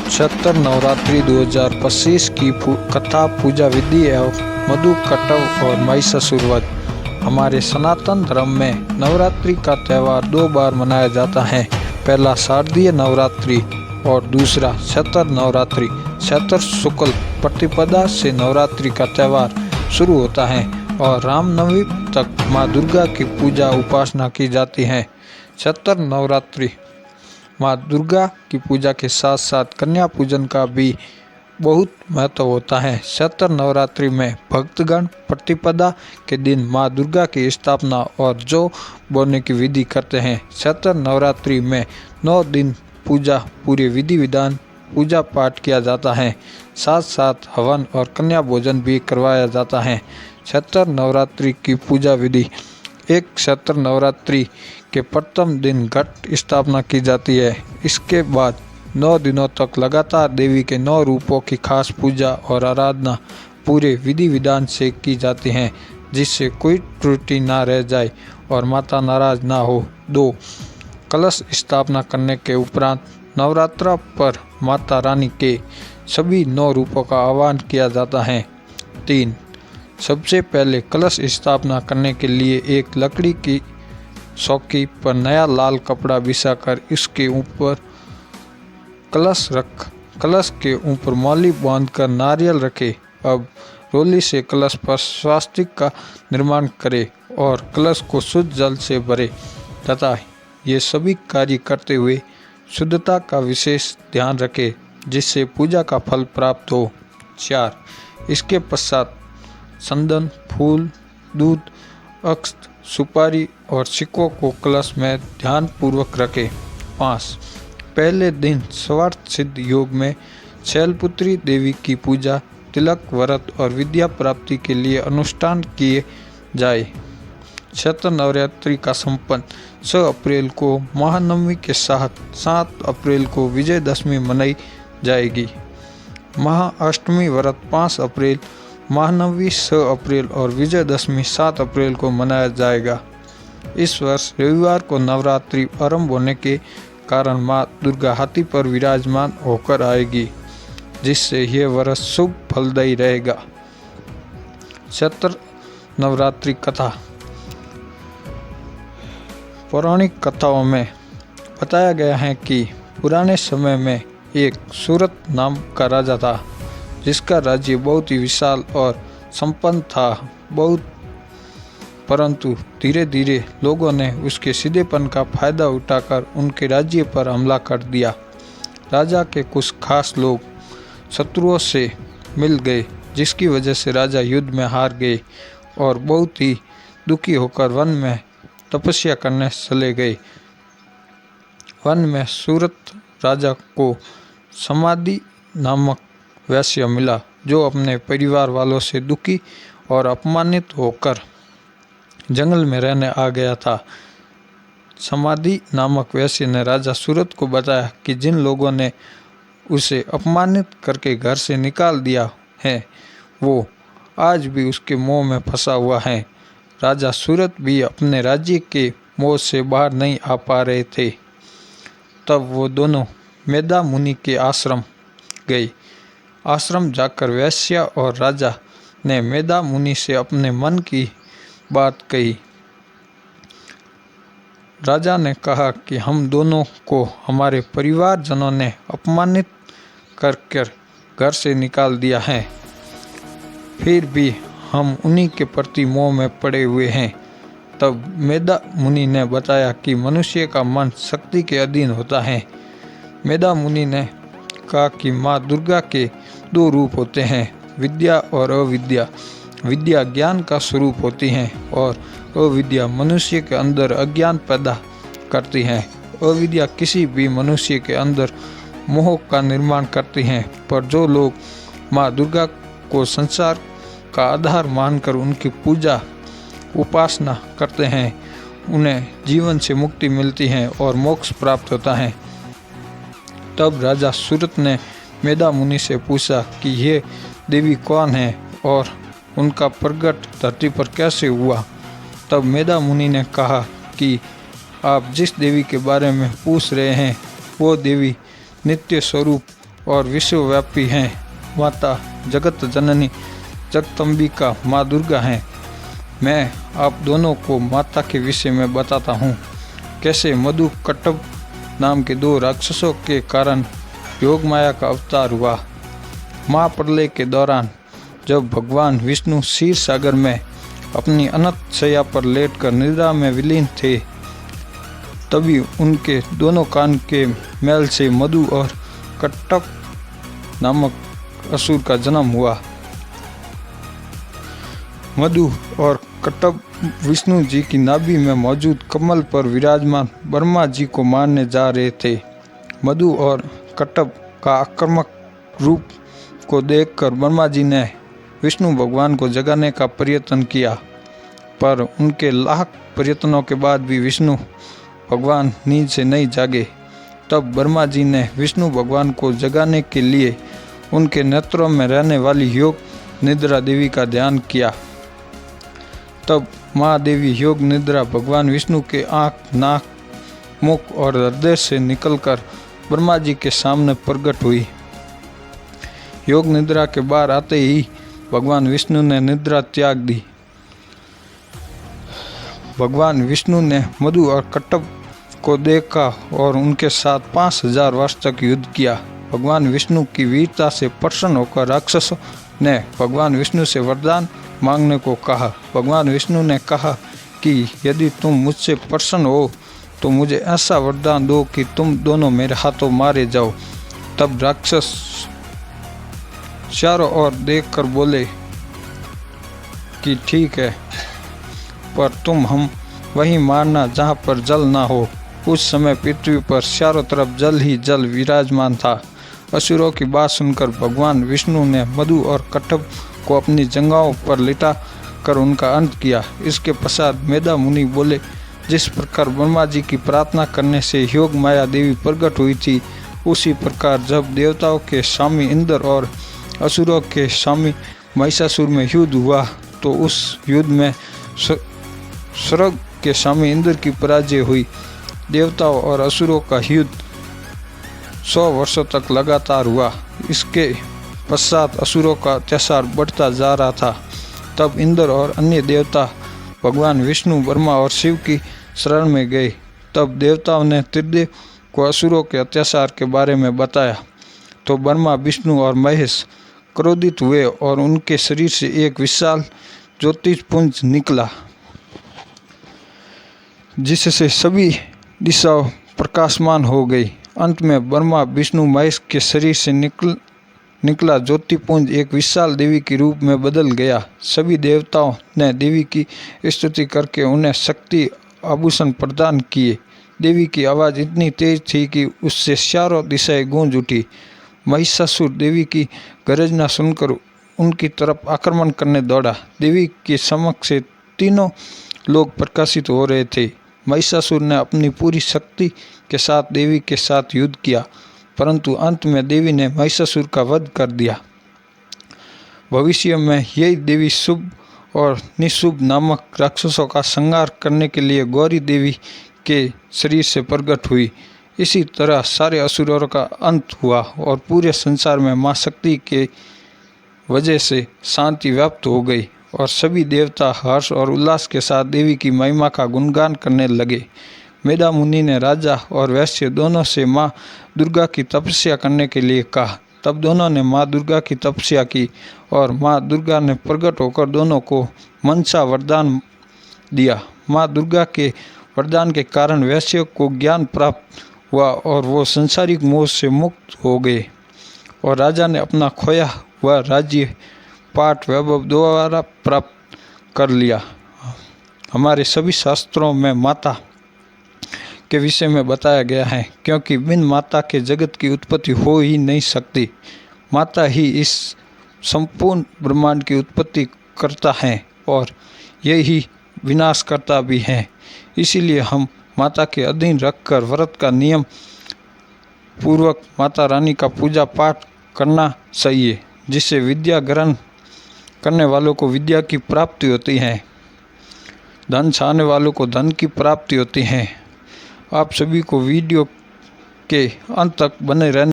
छतर नवरात्रि 2025 की कथा, पूजा विधि एवं मधु कटव और महिषासुर वध। हमारे सनातन धर्म में नवरात्रि का त्यौहार 2 बार मनाया जाता है। पहला शारदीय नवरात्रि और दूसरा छतर नवरात्रि। छतर शुक्ल प्रतिपदा से नवरात्रि का त्यौहार शुरू होता है और रामनवमी तक माँ दुर्गा की पूजा उपासना की जाती है। छतर नवरात्रि माँ दुर्गा की पूजा के साथ साथ कन्या पूजन का भी बहुत महत्व होता है। छतर नवरात्रि में भक्तगण प्रतिपदा के दिन माँ दुर्गा की स्थापना और जौ बोने की विधि करते हैं। छतर नवरात्रि में 9 दिन पूजा पूरे विधि विधान पूजा पाठ किया जाता है, साथ साथ हवन और कन्या भोजन भी करवाया जाता है। छतर नवरात्रि की पूजा विधि। एक छतर नवरात्रि के प्रथम दिन घट स्थापना की जाती है। इसके बाद 9 दिनों तक लगातार देवी के 9 रूपों की खास पूजा और आराधना पूरे विधि विधान से की जाती है, जिससे कोई त्रुटि ना रह जाए और माता नाराज ना हो। 2. कलश स्थापना करने के उपरांत नवरात्रा पर माता रानी के सभी 9 रूपों का आह्वान किया जाता है। 3. सबसे पहले कलश स्थापना करने के लिए एक लकड़ी की चौकी पर नया लाल कपड़ा बिछाकर इसके ऊपर कलश के ऊपर मौली बांधकर नारियल रखे। अब रोली से कलश पर स्वास्तिक का निर्माण करे और कलश को शुद्ध जल से भरे तथा ये सभी कार्य करते हुए शुद्धता का विशेष ध्यान रखे, जिससे पूजा का फल प्राप्त हो। 4. इसके पश्चात चंदन, फूल, दूध, अक्षत, सुपारी और सिक्कों को कलश में ध्यान पूर्वक रखें। 5. पहले दिन स्वार्थ सिद्ध योग में शैलपुत्री देवी की पूजा, तिलक, व्रत और विद्या प्राप्ति के लिए अनुष्ठान किए जाए। छतर नवरात्रि का संपन्न 6 अप्रैल को महानवमी के साथ 7 अप्रैल को विजयदशमी मनाई जाएगी। महाअष्टमी व्रत 5 अप्रैल, महानवमी 6 अप्रैल और विजयदशमी 7 अप्रैल को मनाया जाएगा। इस वर्ष रविवार को नवरात्रि आरंभ होने के कारण माँ दुर्गा हाथी पर विराजमान होकर आएगी, जिससे यह वर्ष शुभ फलदायी रहेगा। छतर नवरात्रि कथा। पौराणिक कथाओं में बताया गया है कि पुराने समय में एक सूरत नाम का राजा था, जिसका राज्य बहुत ही विशाल और संपन्न था। परंतु धीरे धीरे लोगों ने उसके सीधेपन का फायदा उठाकर उनके राज्य पर हमला कर दिया। राजा के कुछ खास लोग शत्रुओं से मिल गए, जिसकी वजह से राजा युद्ध में हार गए और बहुत ही दुखी होकर वन में तपस्या करने चले गए। वन में सूरत राजा को समाधि नामक वैश्य मिला, जो अपने परिवार वालों से दुखी और अपमानित होकर जंगल में रहने आ गया था। समाधि नामक वैश्य ने राजा सूरत को बताया कि जिन लोगों ने उसे अपमानित करके घर से निकाल दिया है, वो आज भी उसके मोह में फंसा हुआ है। राजा सूरत भी अपने राज्य के मोह से बाहर नहीं आ पा रहे थे। तब वो दोनों मेधा मुनि के आश्रम गए। आश्रम जाकर वैश्य और राजा ने मेधा मुनि से अपने मन की बात कही। राजा ने कहा कि हम दोनों को हमारे परिवारजनों ने अपमानित कर घर से निकाल दिया है, फिर भी हम उन्हीं के प्रति मोह में पड़े हुए हैं। तब मेधा मुनि ने बताया कि मनुष्य का मन शक्ति के अधीन होता है। मेधा मुनि ने कहा कि माँ दुर्गा के 2 रूप होते हैं, विद्या और अविद्या। विद्या ज्ञान का स्वरूप होती है और अविद्या मनुष्य के अंदर अज्ञान पैदा करती है। अविद्या किसी भी मनुष्य के अंदर मोह का निर्माण करती है, पर जो लोग माँ दुर्गा को संसार का आधार मानकर उनकी पूजा उपासना करते हैं, उन्हें जीवन से मुक्ति मिलती है और मोक्ष प्राप्त होता है। तब राजा सूरत ने मेधा मुनि से पूछा कि ये देवी कौन है और उनका प्रकट धरती पर कैसे हुआ। तब मेधा मुनि ने कहा कि आप जिस देवी के बारे में पूछ रहे हैं, वो देवी नित्य स्वरूप और विश्वव्यापी हैं। माता जगत जननी जगदम्बिका माँ दुर्गा हैं। मैं आप दोनों को माता के विषय में बताता हूँ, कैसे मधु कट्टव नाम के 2 राक्षसों के कारण योग माया का अवतार हुआ। महाप्रलय के दौरान जब भगवान विष्णु क्षीर सागर में अपनी अनंत शैया पर लेटकर निद्रा में विलीन थे, तभी उनके दोनों कान के मैल से मधु और कट्टव नामक असुर का जन्म हुआ। मधु और कट्टव विष्णु जी की नाभि में मौजूद कमल पर विराजमान ब्रह्मा जी को मारने जा रहे थे। मधु और कट्टव का आक्रामक रूप को देखकर ब्रह्मा जी ने विष्णु भगवान को जगाने का प्रयत्न किया, पर उनके लाख प्रयत्नों के बाद भी विष्णु भगवान नींद से नहीं जागे। तब ब्रह्मा जी ने विष्णु भगवान को जगाने के लिए उनके नेत्रों में रहने वाली योग निद्रा देवी का ध्यान किया। तब महादेवी योग निद्रा भगवान विष्णु के आँख, नाक, मुख और हृदय से निकलकर ब्रह्मा जी के सामने प्रकट हुई। योग निद्रा के बाहर आते ही भगवान विष्णु ने निद्रा त्याग दी। भगवान विष्णु ने मधु और कट्टव को देखा और उनके साथ 5000 वर्ष तक युद्ध किया। भगवान विष्णु की वीरता से प्रसन्न होकर राक्षसों ने भगवान विष्णु से वरदान मांगने को कहा। भगवान विष्णु ने कहा कि यदि तुम मुझसे प्रसन्न हो तो मुझे ऐसा वरदान दो कि तुम दोनों मेरे हाथों मारे जाओ। तब राक्षस चारों ओर देखकर बोले कि ठीक है, पर तुम हम वहीं मारना जहाँ पर जल ना हो। उस समय पृथ्वी पर चारों तरफ जल ही जल विराजमान था। असुरों की बात सुनकर भगवान विष्णु ने मधु और कट्टव को अपनी जंघाओं पर लिटा कर उनका अंत किया। इसके पश्चात मेधा मुनि बोले, जिस प्रकार ब्रह्मा जी की प्रार्थना करने से योग माया देवी प्रकट हुई थी, उसी प्रकार जब देवताओं के स्वामी इंद्र और असुरों के स्वामी महिषासुर में युद्ध हुआ तो उस युद्ध में स्वर्ग के स्वामी इंद्र की पराजय हुई। देवताओं और असुरों का युद्ध 100 वर्षों तक लगातार हुआ। इसके पश्चात असुरों का अत्याचार बढ़ता जा रहा था। तब इंद्र और अन्य देवता भगवान विष्णु, ब्रह्मा और शिव की शरण में गए। तब देवताओं ने त्रिदेव को असुरों के अत्याचार के बारे में बताया तो ब्रह्मा, विष्णु और महेश क्रोधित हुए और उनके शरीर से एक विशाल ज्योतिषपुंज निकला, जिससे सभी दिशाओं प्रकाशमान हो गई। अंत में ब्रह्मा, विष्णु, महेश के शरीर से निकला ज्योतिपुंज एक विशाल देवी के रूप में बदल गया। सभी देवताओं ने देवी की स्तुति करके उन्हें शक्ति आभूषण प्रदान किए। देवी की आवाज़ इतनी तेज थी कि उससे चारों दिशाएं गूंज उठी। महिषासुर देवी की गर्जना सुनकर उनकी तरफ आक्रमण करने दौड़ा। देवी के समक्ष से तीनों लोग प्रकाशित हो रहे थे। महिषासुर ने अपनी पूरी शक्ति के साथ देवी के साथ युद्ध किया, परंतु अंत में देवी ने महिषासुर का वध कर दिया। भविष्य में यही देवी शुभ और निशुभ नामक राक्षसों का संहार करने के लिए गौरी देवी के शरीर से प्रकट हुई। इसी तरह सारे असुरों का अंत हुआ और पूरे संसार में मां शक्ति के वजह से शांति व्याप्त हो गई और सभी देवता हर्ष और उल्लास के साथ देवी की महिमा का गुणगान करने लगे। मेधा मुनि ने राजा और वैश्य दोनों से माँ दुर्गा की तपस्या करने के लिए कहा। तब दोनों ने माँ दुर्गा की तपस्या की और माँ दुर्गा ने प्रकट होकर दोनों को मनसा वरदान दिया। माँ दुर्गा के वरदान के कारण वैश्य को ज्ञान प्राप्त हुआ और वो संसारिक मोह से मुक्त हो गए और राजा ने अपना खोया हुआ राज्य पाठ वैभव द्वारा प्राप्त कर लिया। हमारे सभी शास्त्रों में माता के विषय में बताया गया है, क्योंकि बिन माता के जगत की उत्पत्ति हो ही नहीं सकती। माता ही इस संपूर्ण ब्रह्मांड की उत्पत्ति करता है और यही विनाश करता भी है। इसीलिए हम माता के अधीन रखकर व्रत का नियम पूर्वक माता रानी का पूजा पाठ करना चाहिए, जिससे विद्या ग्रहण करने वालों को विद्या की प्राप्ति होती है, धन चाहने वालों को धन की प्राप्ति होती है। आप सभी को वीडियो के अंत तक बने रहने